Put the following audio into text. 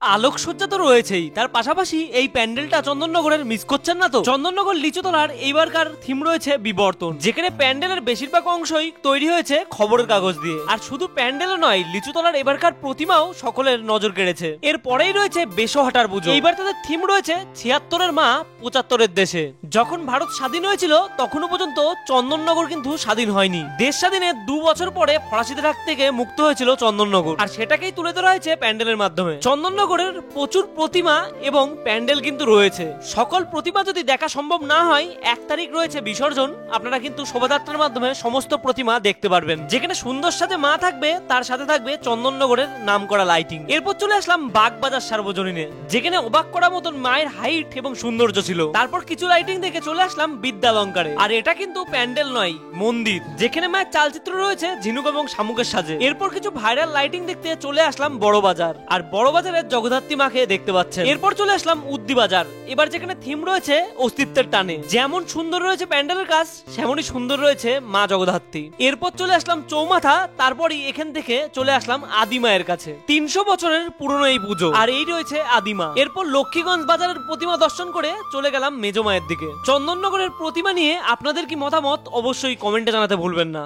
আলোকসজ্জা তো রয়েছেই, তার পাশাপাশি এই প্যান্ডেলটা চন্দননগরের মিস করছেন না তো। চন্দননগর লিচুতলার এইবারকার থিম রয়েছে বিবর্তন, যেখানে প্যান্ডেলের বেশিরভাগ অংশই তৈরি হয়েছে খবরের কাগজ দিয়ে। আর শুধু প্যান্ডেলও নয়, লিচুতলার এবারকার প্রতিমাও সকলের নজর কেড়েছে। এরপরেই রয়েছে বেশহাটার পুজো। এইবার তাদের থিম রয়েছে ৭৬-এর মা ৭৫-এর দেশে। যখন ভারত স্বাধীন হয়েছিল তখনও পর্যন্ত চন্দননগর কিন্তু স্বাধীন হয়নি। দেশ স্বাধীনের ২ বছর পরে ফরাসিদের হাত থেকে মুক্ত হয়েছিল চন্দননগর, আর সেটাকেই তুলে ধরা হয়েছে প্যান্ডেলের মাধ্যমে। চন্দননগরের প্রচুর প্রতিমা এবং প্যান্ডেল কিন্তু রয়েছে। সকল প্রতিমা যদি দেখা সম্ভব না হয়, ১ তারিখ রয়েছে বিসর্জন, আপনারা কিন্তু শোভাযাত্রার মাধ্যমে সমস্ত প্রতিমা দেখতে পারবেন, যেখানে সুন্দর সাথে মা থাকবে, তার সাথে থাকবে চন্দননগরের নাম করা লাইটিং। এরপর চলে আসলাম বাগবাজার সার্বজনীনে, যেখানে অবাক করার মতন মায়ের হাইট এবং সৌন্দর্য ছিল। তারপর কিছু লাইটিং দেখে চলে আসলাম বিদ্যালঙ্কারে। আর এটা কিন্তু প্যান্ডেল নয়, মন্দির, যেখানে মায়ের চালচিত্র রয়েছে ঝিনুক এবং শামুকের সাজে। এরপর কিছু ভাইরাল লাইটিং দেখতে চলে আসলাম বড়বাজার। আর বড়বাজারের জগদ্ধাত্রী মাকে দেখতে পাচ্ছেন। এরপর চলে আসলাম উদ্দিবাজার, এবার যেখানে থিম রয়েছে অস্তিত্বের টানে। যেমন সুন্দর রয়েছে প্যান্ডেলের কাজ, সেমনই সুন্দর রয়েছে মা জগদ্ধাত্রী। এরপর চলে আসলাম চৌমাথা, তারপরই এখান থেকে চলে আসলাম আদিমায়ের কাছে। ৩০০ বছরের পুরনো এই পুজো, আর এই রয়েছে আদিমা। এরপর লক্ষ্মীগঞ্জ বাজারের প্রতিমা দর্শন করে চলে গেলাম মেজমায়ের দিকে। চন্দননগরের প্রতিমা নিয়ে আপনাদের কি মতামত অবশ্যই কমেন্টে জানাতে ভুলবেন না।